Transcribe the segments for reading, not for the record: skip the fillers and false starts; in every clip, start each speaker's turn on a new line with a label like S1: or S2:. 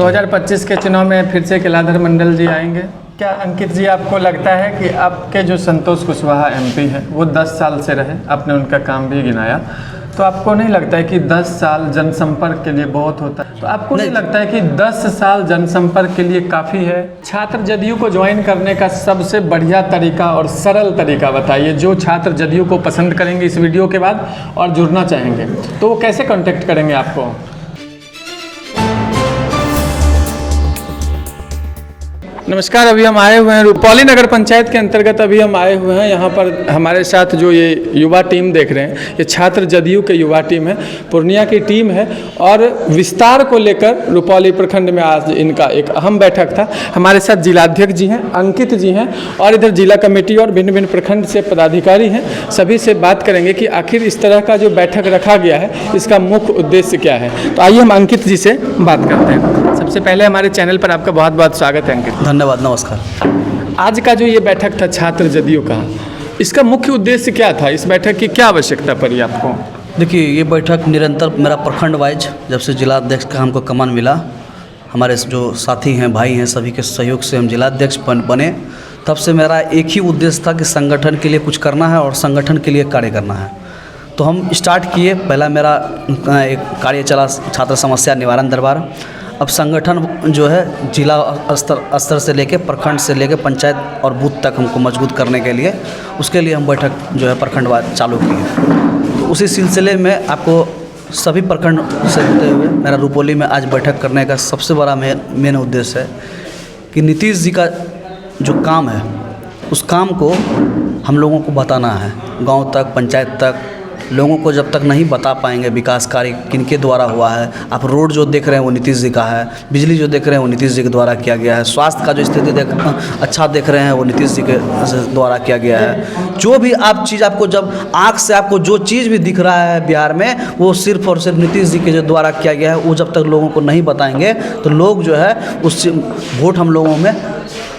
S1: 2025 के चुनाव में फिर से कलाधर मंडल जी आएंगे। क्या अंकित जी आपको लगता है कि आपके जो संतोष कुशवाहा एमपी है वो 10 साल से रहे, आपने उनका काम भी गिनाया, तो आपको नहीं लगता है कि 10 साल जनसंपर्क के लिए बहुत होता है? तो आपको नहीं लगता है कि 10 साल जनसंपर्क के लिए काफ़ी है? छात्र जदयू को ज्वाइन करने का सबसे बढ़िया तरीका और सरल तरीका बताइए, जो छात्र जदयू को पसंद करेंगे इस वीडियो के बाद और जुड़ना चाहेंगे तो वो कैसे कांटेक्ट करेंगे आपको? नमस्कार, अभी हम आए हुए हैं रुपौली नगर पंचायत के अंतर्गत। अभी हम आए हुए हैं यहाँ पर हमारे साथ जो ये युवा टीम देख रहे हैं, ये छात्र जदयू के युवा टीम है, पूर्णिया की टीम है और विस्तार को लेकर रुपौली प्रखंड में आज इनका एक अहम बैठक था। हमारे साथ जिलाध्यक्ष जी हैं, अंकित जी हैं और इधर जिला कमेटी और भिन्न भिन्न प्रखंड से पदाधिकारी हैं। सभी से बात करेंगे कि आखिर इस तरह का जो बैठक रखा गया है इसका मुख्य उद्देश्य क्या है। तो आइए हम अंकित जी से बात करते हैं। सबसे पहले हमारे चैनल पर आपका बहुत बहुत स्वागत है अंकित।
S2: धन्यवाद, नमस्कार।
S3: आज का जो ये बैठक था छात्र जदयू का, इसका मुख्य उद्देश्य क्या था? इस बैठक की क्या आवश्यकता पड़ी आपको?
S2: देखिए, ये बैठक निरंतर मेरा प्रखंड वाइज जब से जिलाध्यक्ष का हमको कमान मिला, हमारे जो साथी हैं, भाई हैं, सभी के सहयोग से हम जिलाध्यक्ष बने, तब से मेरा एक ही उद्देश्य था कि संगठन के लिए कुछ करना है और संगठन के लिए कार्य करना है। तो हम स्टार्ट किए। पहला मेरा एक कार्य चला छात्र समस्या निवारण दरबार। अब संगठन जो है जिला स्तर से लेके प्रखंड से लेके पंचायत और बूथ तक हमको मजबूत करने के लिए, उसके लिए हम बैठक जो है प्रखंडवार चालू किए। तो उसी सिलसिले में आपको सभी प्रखंड से होते हुए मेरा रुपौली में आज बैठक करने का सबसे बड़ा मेन उद्देश्य है कि नीतीश जी का जो काम है उस काम को हम लोगों को बताना है। गाँव तक, पंचायत तक लोगों को जब तक नहीं बता पाएंगे विकास कार्य किनके द्वारा हुआ है। आप रोड जो देख रहे हैं वो नीतीश जी का है, बिजली जो देख रहे हैं वो नीतीश जी के द्वारा किया गया है, स्वास्थ्य का जो स्थिति अच्छा देख रहे हैं वो नीतीश जी के द्वारा किया गया है। जो भी आप चीज़ आपको जब आँख से आपको जो चीज़ भी दिख रहा है बिहार में, वो सिर्फ और सिर्फ नीतीश जी के जो द्वारा किया गया है। वो जब तक लोगों को नहीं बताएंगे तो लोग जो है उस वोट हम लोगों में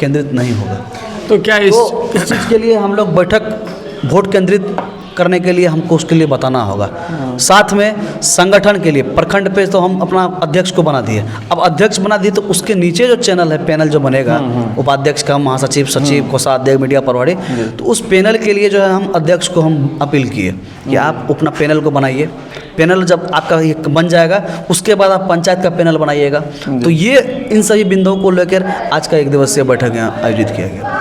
S2: केंद्रित नहीं होगा।
S3: तो क्या
S2: इस चीज़ के लिए हम लोग बैठक वोट केंद्रित करने के लिए हमको उसके लिए बताना होगा। साथ में संगठन के लिए प्रखंड पे तो हम अपना अध्यक्ष को बना दिए। अब अध्यक्ष बना दिए तो उसके नीचे जो चैनल है, पैनल जो बनेगा, उपाध्यक्ष का, महासचिव, सचिव, कोषाध्यक्ष, मीडिया प्रभारी, तो उस पैनल के लिए जो है हम अध्यक्ष को हम अपील किए कि आप अपना पैनल को बनाइए। पैनल जब आपका ये बन जाएगा उसके बाद आप पंचायत का पैनल बनाइएगा। तो ये इन सभी बिंदुओं को लेकर आज का एक दिवसीय बैठक यहाँ आयोजित किया गया।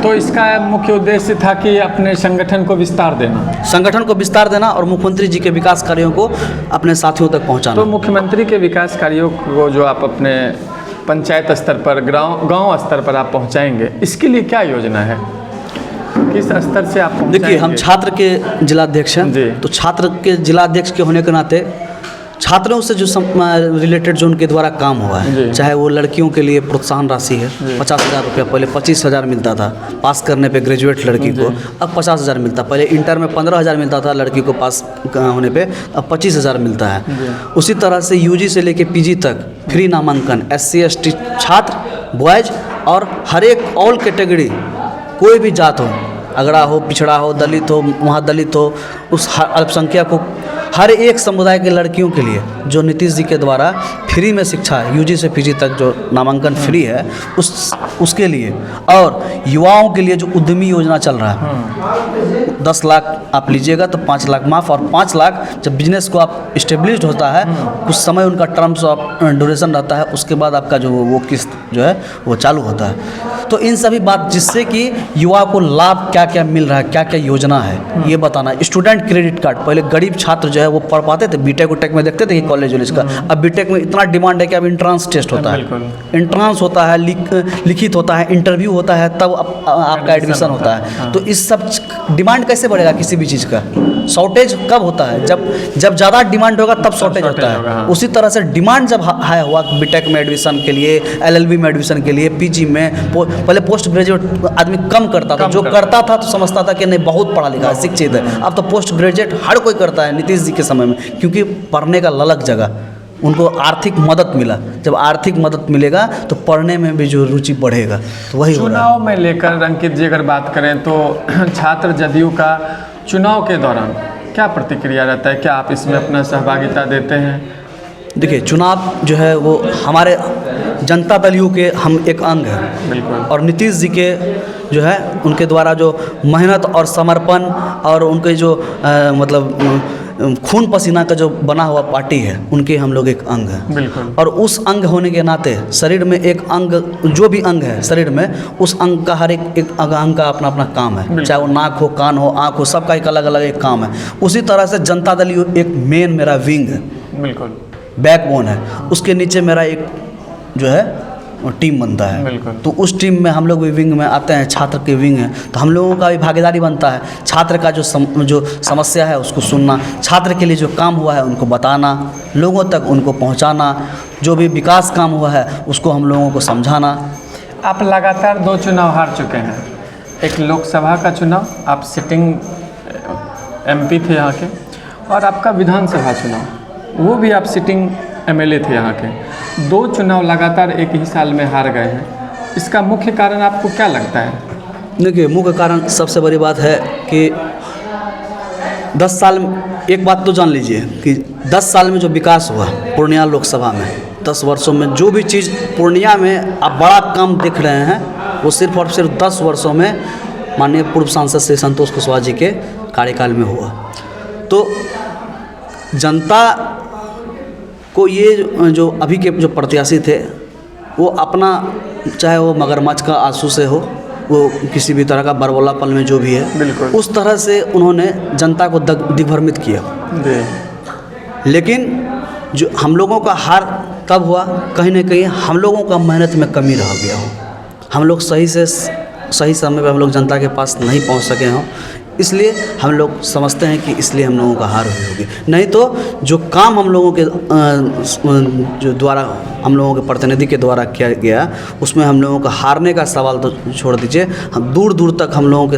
S3: तो इसका मुख्य उद्देश्य था कि अपने संगठन को विस्तार देना,
S2: संगठन को विस्तार देना और मुख्यमंत्री जी के विकास कार्यों को अपने साथियों तक पहुंचाना।
S3: तो मुख्यमंत्री के विकास कार्यों को जो आप अपने पंचायत स्तर पर, गांव स्तर पर आप पहुंचाएंगे, इसके लिए क्या योजना है? किस स्तर से आप पहुंचाएंगे?
S2: देखिए, हम छात्र के जिलाध्यक्ष हैं, तो छात्र के जिलाध्यक्ष के होने के नाते छात्रों से जो रिलेटेड जो उनके द्वारा काम हुआ है, चाहे वो लड़कियों के लिए प्रोत्साहन राशि है 50,000 रुपया, पहले 25,000 मिलता था पास करने पे ग्रेजुएट लड़की को, अब 50,000 मिलता। पहले इंटर में 15,000 मिलता था लड़की को पास होने पे, अब 25,000 मिलता है। उसी तरह से यूजी से लेके पीजी तक फ्री नामांकन, SC ST छात्र, बॉयज और हर एक ऑल कैटेगरी, कोई भी जात हो, अगड़ा हो, पिछड़ा हो, दलित हो, महादलित हो, उस अल्पसंख्यक को, हर एक समुदाय के लड़कियों के लिए जो नीतीश जी के द्वारा फ्री में शिक्षा है, यूजी से पीजी तक जो नामांकन फ्री है, उसके लिए, और युवाओं के लिए जो उद्यमी योजना चल रहा है, 10 लाख आप लीजिएगा तो 5 लाख माफ़, और 5 लाख जब बिजनेस को आप इस्टेब्लिश्ड होता है, कुछ समय उनका टर्म्स ऑफ ड्यूरेशन रहता है, उसके बाद आपका जो वो किस्त जो है वो चालू होता है। तो इन सभी बात जिससे कि युवा को लाभ क्या क्या मिल रहा है, क्या क्या योजना है, ये बताना। स्टूडेंट क्रेडिट कार्ड, पहले गरीब छात्र जो है वो पढ़ पाते थे, बीटेक उटेक में देखते थे कि कॉलेज वॉलेज का, अब बीटेक में इतना डिमांड है कि अब इंट्रांस टेस्ट होता है, इंट्रांस होता है, लिखित होता है, इंटरव्यू होता है, तब आपका एडमिशन होता है। तो इस सब डिमांड कैसे बढ़ेगा किसी भी चीज़ का? शॉर्टेज कब होता है? जब ज़्यादा डिमांड होगा तब शॉर्टेज होता है। उसी तरह से डिमांड जब हाई हुआ बीटेक में एडमिशन के लिए, LLB में एडमिशन के लिए, पीजी में, पहले पोस्ट ग्रेजुएट आदमी कम करता था, जो करता था तो समझता था कि नहीं बहुत पढ़ा लिखा है, शिक्षित है। अब तो पोस्ट ग्रेजुएट हर कोई करता है नीतीश जी के समय में, क्योंकि पढ़ने का ललक जगह, उनको आर्थिक मदद मिला। जब आर्थिक मदद मिलेगा तो पढ़ने में भी जो रुचि बढ़ेगा, तो वही
S3: चुनाव में लेकर अंकित जी अगर बात करें तो छात्र जदयू का चुनाव के दौरान क्या प्रतिक्रिया रहता है? क्या आप इसमें अपना सहभागिता देते हैं?
S2: देखिए, चुनाव जो है वो हमारे जनता दल यू के हम एक अंग हैं।
S3: बिल्कुल।
S2: और नीतीश जी के जो है उनके द्वारा जो मेहनत और समर्पण और उनके जो खून पसीना का जो बना हुआ पार्टी है, उनके हम लोग एक अंग हैं।
S3: बिल्कुल।
S2: और उस अंग होने के नाते शरीर में एक अंग, जो भी अंग है शरीर में, उस अंग का हर एक अंग का अपना अपना काम है। चाहे वो नाक हो, कान हो, आँख हो, सबका एक अलग अलग एक काम है। उसी तरह से जनता दल यू एक मेन मेरा विंग है,
S3: बिल्कुल,
S2: बैकबोन है। उसके नीचे मेरा एक जो है टीम बनता है।
S3: बिल्कुल।
S2: तो उस टीम में हम लोग भी विंग में आते हैं, छात्र के विंग हैं, तो हम लोगों का भी भागीदारी बनता है। छात्र का जो समस्या है उसको सुनना, छात्र के लिए जो काम हुआ है उनको बताना, लोगों तक उनको पहुंचाना, जो भी विकास काम हुआ है उसको हम लोगों को समझाना।
S3: आप लगातार 2 चुनाव हार चुके हैं। एक लोकसभा का चुनाव, आप सिटिंग MP थे यहाँ के, और आपका विधानसभा चुनाव, वो भी आप सिटिंग MLA थे यहाँ के। 2 चुनाव लगातार एक ही साल में हार गए हैं। इसका मुख्य कारण आपको क्या लगता है?
S2: देखिए, मुख्य कारण सबसे बड़ी बात है कि 10 साल में, एक बात तो जान लीजिए कि 10 साल में जो विकास हुआ पूर्णिया लोकसभा में, 10 वर्षों में जो भी चीज़ पूर्णिया में आप बड़ा काम देख रहे हैं, वो सिर्फ और सिर्फ 10 वर्षों में माननीय पूर्व सांसद श्री संतोष कुशवाहा जी के कार्यकाल में हुआ। तो जनता को ये जो अभी के जो प्रत्याशी थे, वो अपना, चाहे वो मगरमच्छ का आंसू से हो, वो किसी भी तरह का बरबोलापन में जो भी है,
S3: बिल्कुल,
S2: उस तरह से उन्होंने जनता को दिग्भ्रमित किया। लेकिन जो हम लोगों का हार तब हुआ, कहीं ना कहीं हम लोगों का मेहनत में कमी रह गया हो। हम लोग सही समय पर हम लोग जनता के पास नहीं पहुंच सके हों, इसलिए हम लोग समझते हैं कि इसलिए हम लोगों का हार हुई होगी। नहीं तो जो काम हम लोगों के जो द्वारा, हम लोगों के प्रतिनिधि के द्वारा किया गया, उसमें हम लोगों का हारने का सवाल तो छोड़ दीजिए, हम दूर दूर तक हम लोगों के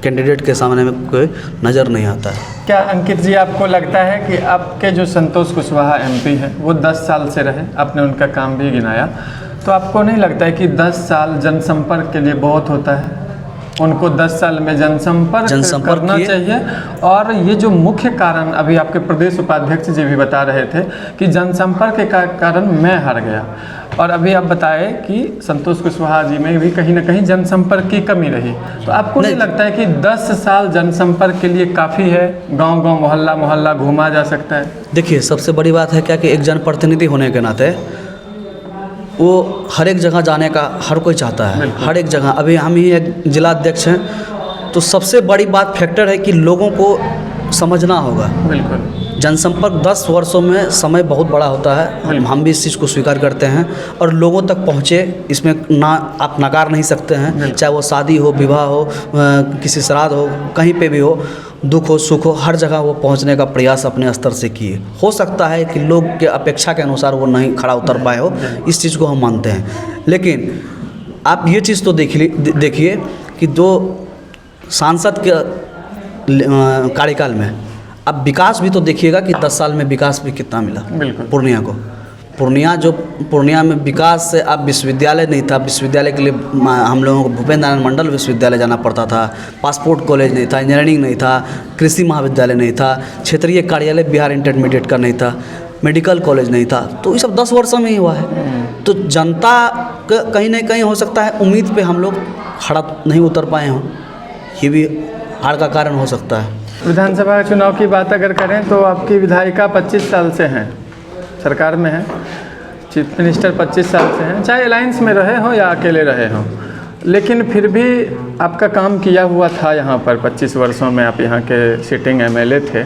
S2: कैंडिडेट के सामने में कोई नज़र नहीं आता है।
S3: क्या अंकित जी, आपको लगता है कि आपके जो संतोष कुशवाहा MP हैं, वो 10 साल से रहे, आपने उनका काम भी गिनाया, तो आपको नहीं लगता है कि 10 साल जनसंपर्क के लिए बहुत होता है? उनको 10 साल में जनसंपर्क करना चाहिए। और ये जो मुख्य कारण अभी आपके प्रदेश उपाध्यक्ष जी भी बता रहे थे कि जनसंपर्क के कारण मैं हार गया, और अभी आप बताएं कि संतोष कुशवाहा जी में भी कहीं ना कहीं जनसंपर्क की कमी रही, तो आपको नहीं लगता है कि 10 साल जनसंपर्क के लिए काफ़ी है? गांव-गांव, मोहल्ला-मोहल्ला घूमा जा सकता है।
S2: देखिए, सबसे बड़ी बात है क्या कि एक जनप्रतिनिधि होने के नाते वो हर एक जगह जाने का हर कोई चाहता है, हर एक जगह। अभी हम ही एक जिला अध्यक्ष हैं, तो सबसे बड़ी बात फैक्टर है कि लोगों को समझना होगा।
S3: बिल्कुल।
S2: जनसंपर्क 10 वर्षों में समय बहुत बड़ा होता है, हम भी इस चीज़ को स्वीकार करते हैं, और लोगों तक पहुँचे, इसमें ना आप नकार नहीं सकते हैं। चाहे वो शादी हो, विवाह हो, किसी श्राद्ध हो, कहीं पे भी हो, दुख हो, सुख हो, हर जगह वो पहुंचने का प्रयास अपने स्तर से किए। हो सकता है कि लोग के अपेक्षा के अनुसार वो नहीं खड़ा उतर पाए हो, इस चीज़ को हम मानते हैं। लेकिन आप ये चीज़ तो देखिए कि 2 सांसद के कार्यकाल में अब विकास भी तो देखिएगा कि 10 साल में विकास भी कितना मिला पूर्णिया को। पूर्णिया में विकास से अब विश्वविद्यालय नहीं था, विश्वविद्यालय के लिए हम लोगों को भूपेंद्र नारायण मंडल विश्वविद्यालय जाना पड़ता था, पासपोर्ट कॉलेज नहीं था, इंजीनियरिंग नहीं था, कृषि महाविद्यालय नहीं था, क्षेत्रीय कार्यालय बिहार इंटरमीडिएट का नहीं था, मेडिकल कॉलेज नहीं था। तो ये सब 10 वर्षों में ही हुआ है। तो जनता का कहीं ना कहीं हो सकता है उम्मीद पे हम लोग खड़ा नहीं उतर पाए हों, ये भी हार का कारण हो सकता है।
S3: विधानसभा चुनाव की बात अगर करें तो आपकी विधायिका 25 साल से हैं, सरकार में हैं, चीफ मिनिस्टर 25 साल से हैं, चाहे अलायंस में रहे हों या अकेले रहे हों, लेकिन फिर भी आपका काम किया हुआ था यहाँ पर। 25 वर्षों में आप यहाँ के सिटिंग MLA थे,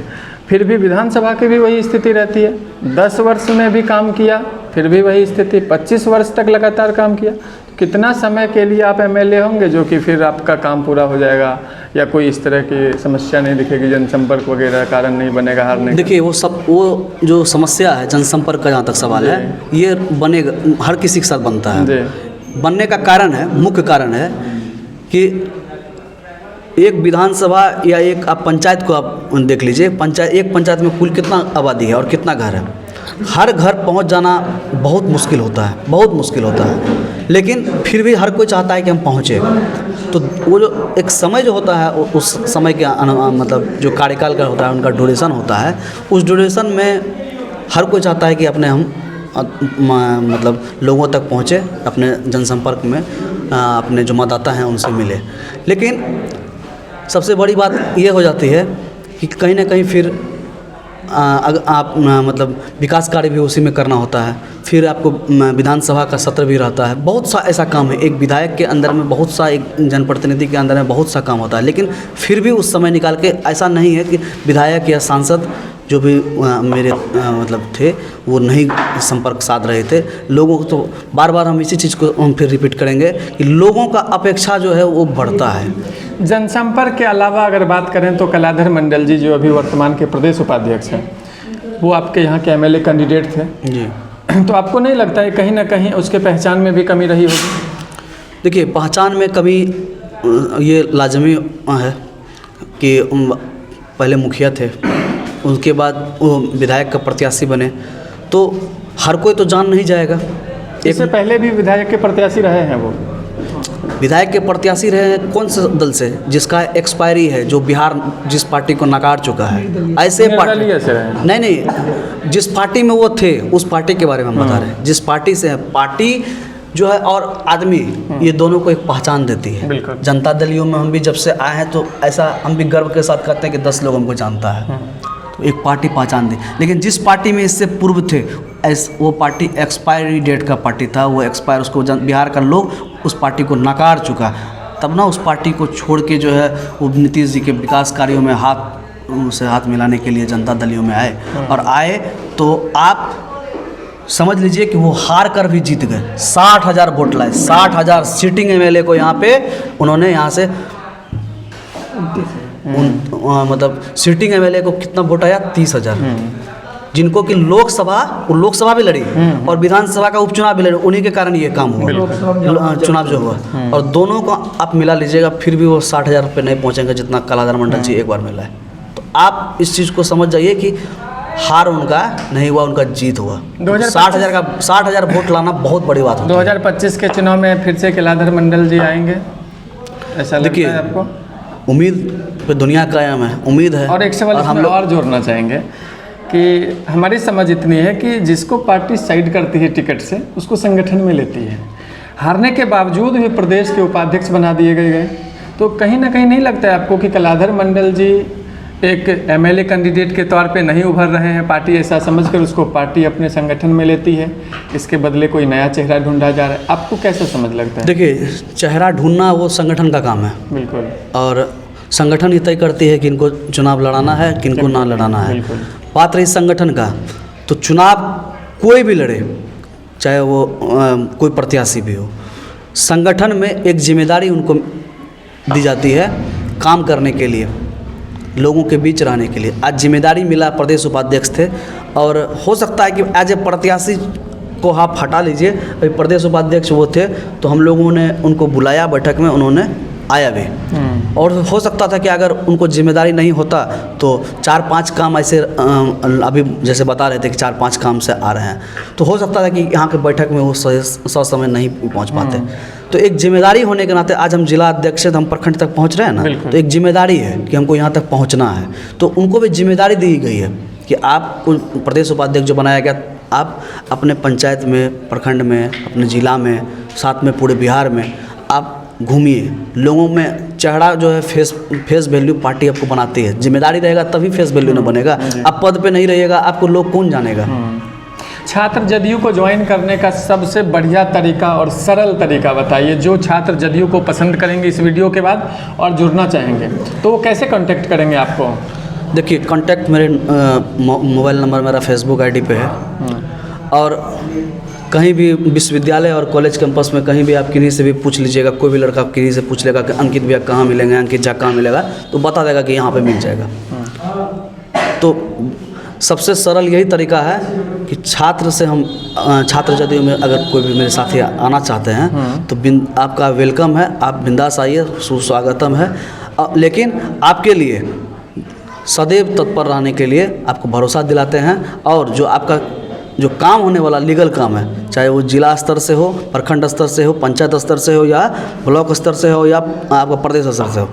S3: फिर भी विधानसभा की भी वही स्थिति रहती है। 10 वर्ष में भी काम किया, फिर भी वही स्थिति, 25 वर्ष तक लगातार काम किया। कितना समय के लिए आप MLA होंगे जो कि फिर आपका काम पूरा हो जाएगा, या कोई इस तरह की समस्या नहीं दिखेगी, जनसंपर्क वगैरह कारण नहीं बनेगा हारने?
S2: देखिए, वो जो समस्या है जनसंपर्क का, जहाँ तक सवाल है, ये बनेगा, हर किसी के साथ बनता है। बनने का कारण है, मुख्य कारण है कि एक विधानसभा या एक आप पंचायत को आप देख लीजिए, एक पंचायत में कुल कितना आबादी है और कितना घर है। हर घर पहुंच जाना बहुत मुश्किल होता है, बहुत मुश्किल होता है, लेकिन फिर भी हर कोई चाहता है कि हम पहुँचे। तो वो जो एक समय जो होता है, उस समय के मतलब जो कार्यकाल का होता है, उनका ड्यूरेशन होता है, उस ड्यूरेशन में हर कोई चाहता है कि अपने हम मतलब लोगों तक पहुँचे, अपने जनसंपर्क में अपने जो मतदाता हैं उनसे मिले। लेकिन सबसे बड़ी बात ये हो जाती है कि कहीं ना कहीं फिर अगर आप मतलब विकास कार्य भी उसी में करना होता है, फिर आपको विधानसभा का सत्र भी रहता है, बहुत सा ऐसा काम है। एक विधायक के अंदर में बहुत सा, एक जनप्रतिनिधि के अंदर में बहुत सा काम होता है, लेकिन फिर भी उस समय निकाल के, ऐसा नहीं है कि विधायक या सांसद जो भी मेरे मतलब थे वो नहीं संपर्क साध रहे थे लोगों को। तो बार बार हम इसी चीज़ को हम फिर रिपीट करेंगे कि लोगों का अपेक्षा जो है वो बढ़ता है।
S3: जनसंपर्क के अलावा अगर बात करें तो कलाधर मंडल जी जो अभी वर्तमान के प्रदेश उपाध्यक्ष हैं, वो आपके यहाँ के एमएलए कैंडिडेट थे
S2: जी।
S3: तो आपको नहीं लगता है कहीं ना कहीं उसके पहचान में भी कमी रही होगी?
S2: देखिए, पहचान में कमी ये लाजमी है कि पहले मुखिया थे, उसके बाद वो विधायक का प्रत्याशी बने, तो हर कोई तो जान नहीं जाएगा।
S3: इससे पहले भी विधायक के प्रत्याशी रहे हैं वो?
S2: विधायक के प्रत्याशी रहे हैं कौन से दल से? जिसका एक्सपायरी है, जो बिहार जिस पार्टी को नकार चुका है, ऐसे पार्टी नहीं, जिस पार्टी में वो थे उस पार्टी के बारे में हम बता रहे हैं। जिस पार्टी से है, पार्टी जो है और आदमी, ये दोनों को एक पहचान देती है। जनता दलियों में हम भी जब से आए हैं तो ऐसा हम भी गर्व के साथ कहते हैं कि 10 लोग हमको जानता है, तो एक पार्टी पहचान दी। लेकिन जिस पार्टी में इससे पूर्व थे, वो पार्टी एक्सपायरी डेट का पार्टी था, वो एक्सपायर, उसको बिहार का लोग उस पार्टी को नकार चुका, तब ना उस पार्टी को छोड़ के जो है वो नीतीश जी के विकास कार्यों में हाथ मिलाने के लिए जनता दलियों में आए, और आए तो आप समझ लीजिए कि वो हार कर भी जीत गए। 60,000 वोट लाए, 60,000 सीटिंग एमएलए को यहाँ पे उन्होंने यहाँ से मतलब सीटिंग एमएलए को कितना वोट आया? 30,000। जिनको कि लोकसभा भी लड़ी और विधानसभा का उपचुनाव भी लड़ी, उन्हीं के कारण ये काम हुआ, चुनाव जो हुआ। और दोनों को आप मिला लीजिएगा, फिर भी वो 60,000 रुपये नहीं पहुँचेंगे जितना कलाधर मंडल जी एक बार मिला है। तो आप इस चीज़ को समझ जाइए कि हार उनका नहीं हुआ, उनका जीत हुआ। 60,000 वोट लाना बहुत बड़ी बात है।
S3: 2025 के चुनाव में फिर से कलाधर मंडल जी आएंगे, ऐसा लगता है आपको?
S2: उम्मीद पे दुनिया कायम है, उम्मीद है।
S3: और एक सवाल हम लोग और जोड़ना चाहेंगे कि हमारी समझ इतनी है कि जिसको पार्टी साइड करती है टिकट से, उसको संगठन में लेती है। हारने के बावजूद भी प्रदेश के उपाध्यक्ष बना दिए गए, तो कहीं ना कहीं नहीं लगता है आपको कि कलाधर मंडल जी एक एमएलए कैंडिडेट के तौर पे नहीं उभर रहे हैं? पार्टी ऐसा समझकर उसको पार्टी अपने संगठन में लेती है, इसके बदले कोई नया चेहरा ढूंढा जा रहा है। आपको कैसा समझ लगता है?
S2: देखिए, चेहरा ढूंढना वो संगठन का काम है।
S3: बिल्कुल।
S2: और संगठन ही तय करती है कि इनको चुनाव लड़ाना है, किनको ना लड़ाना है। बात रही संगठन का, तो चुनाव कोई भी लड़े, चाहे वो कोई प्रत्याशी भी हो, संगठन में एक जिम्मेदारी उनको दी जाती है काम करने के लिए, लोगों के बीच रहने के लिए। आज जिम्मेदारी मिला, प्रदेश उपाध्यक्ष थे, और हो सकता है कि एज ए प्रत्याशी को आप हटा लीजिए, अभी प्रदेश उपाध्यक्ष वो थे, तो हम लोगों ने उनको बुलाया बैठक में, उन्होंने आया भी। और हो सकता था कि अगर उनको जिम्मेदारी नहीं होता तो 4-5 काम ऐसे अभी जैसे बता रहे थे कि 4-5 काम से आ रहे हैं, तो हो सकता था कि यहाँ के बैठक में वो समय नहीं पहुँच पाते। तो एक जिम्मेदारी होने के नाते आज हम जिला अध्यक्ष से हम प्रखंड तक पहुँच रहे हैं ना, तो एक जिम्मेदारी है कि हमको यहाँ तक पहुँचना है। तो उनको भी जिम्मेदारी दी गई है कि आप प्रदेश उपाध्यक्ष जो बनाया गया, आप अपने पंचायत में, प्रखंड में, अपने ज़िला में, साथ में पूरे बिहार में आप घूमिए, लोगों में चेहरा जो है फेस वैल्यू पार्टी आपको बनाती है। जिम्मेदारी रहेगा तभी फेस वैल्यू ना बनेगा। आप पद पे नहीं रहिएगा, आपको लोग कौन जानेगा?
S3: छात्र जदयू को ज्वाइन करने का सबसे बढ़िया तरीका और सरल तरीका बताइए, जो छात्र जदयू को पसंद करेंगे इस वीडियो के बाद और जुड़ना चाहेंगे, तो वो कैसे कांटेक्ट करेंगे आपको?
S2: देखिए, कांटेक्ट मेरे मोबाइल नंबर मेरा फेसबुक आईडी पे है, और कहीं भी विश्वविद्यालय और कॉलेज कैंपस में कहीं भी आप किन्हीं से भी पूछ लीजिएगा, कोई भी लड़का किन्हीं से पूछ लेगा कि अंकित भैया कहाँ मिलेंगे, अंकित झा कहाँ मिलेगा, तो बता देगा कि यहाँ पे मिल जाएगा। तो सबसे सरल यही तरीका है कि छात्र से हम छात्र जदयू में अगर कोई भी मेरे साथी आना चाहते हैं तो आपका वेलकम है, आप बिंदास आइए, सुस्वागतम है। लेकिन आपके लिए सदैव तत्पर रहने के लिए आपको भरोसा दिलाते हैं, और जो आपका जो काम होने वाला लीगल काम है, चाहे वो जिला स्तर से हो, प्रखंड स्तर से हो, पंचायत स्तर से हो, या ब्लॉक स्तर से हो, या आपका प्रदेश स्तर से हो,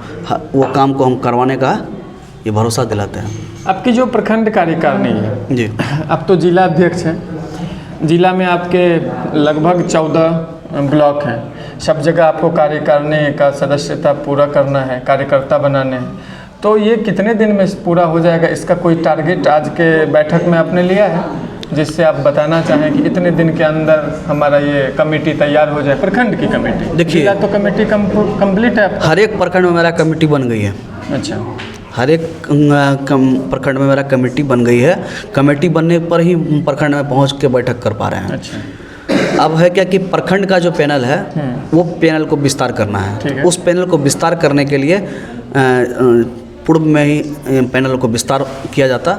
S2: वो काम को हम करवाने का ये भरोसा दिलाते हैं।
S3: आपकी जो प्रखंड कार्यकारिणी है,
S2: जी,
S3: अब तो जिला अध्यक्ष हैं, जिला में आपके लगभग 14 ब्लॉक हैं, सब जगह आपको कार्यकारिणी का सदस्यता पूरा करना है, कार्यकर्ता बनाने हैं, तो ये कितने दिन में पूरा हो जाएगा? इसका कोई टारगेट आज के बैठक में आपने लिया है जिससे आप बताना चाहें कि इतने दिन के अंदर हमारा ये कमेटी तैयार हो जाए, प्रखंड की कमेटी?
S2: देखिए,
S3: जिला तो कमेटी कंप्लीट है आपका?
S2: हर एक प्रखंड में मेरा कमेटी बन गई है।
S3: अच्छा,
S2: हर एक प्रखंड में मेरा कमेटी बन गई है। कमेटी बनने पर ही प्रखंड में पहुंच के बैठक कर पा रहे हैं।
S3: अच्छा।
S2: अब है क्या कि प्रखंड का जो पैनल है वो पैनल को विस्तार करना है। उस पैनल को विस्तार करने के लिए पूर्व में ही पैनल को विस्तार किया जाता,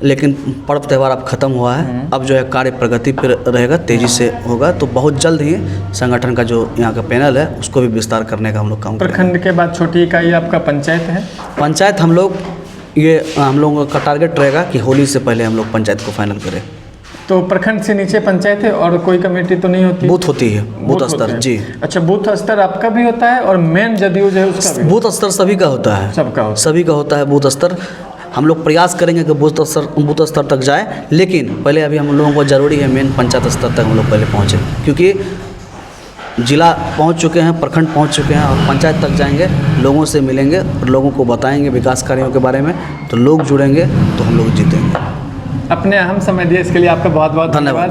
S2: लेकिन पर्व त्यौहार अब ख़त्म हुआ है। अब जो है कार्य प्रगति पर रहेगा, तेज़ी से होगा, तो बहुत जल्द ही संगठन का जो यहाँ का पैनल है उसको भी विस्तार करने का हम लोग काम करेंगे।
S3: प्रखंड के बाद छोटी इकाई आपका पंचायत है?
S2: पंचायत हम लोगों का टारगेट रहेगा कि होली से पहले हम लोग पंचायत को फाइनल करें।
S3: तो प्रखंड से नीचे पंचायत है और कोई कमेटी तो नहीं होती?
S2: बूथ होती है, बूथ स्तर। जी,
S3: अच्छा, बूथ स्तर आपका भी होता है और मेन जदयू जो है उसका भी?
S2: बूथ स्तर सभी का होता है,
S3: सबका होता है,
S2: सभी का होता है बूथ स्तर। हम लोग प्रयास करेंगे कि बूथ स्तर तक जाए, लेकिन पहले अभी हम लोगों को ज़रूरी है मेन पंचायत स्तर तक हम लोग पहले पहुँचें, क्योंकि जिला पहुंच चुके हैं, प्रखंड पहुंच चुके हैं और पंचायत तक जाएंगे, लोगों से मिलेंगे और लोगों को बताएंगे विकास कार्यों के बारे में, तो लोग जुड़ेंगे तो हम लोग जीतेंगे।
S3: अपने अहम समय दिए इसके लिए आपका बहुत बहुत
S2: धन्यवाद।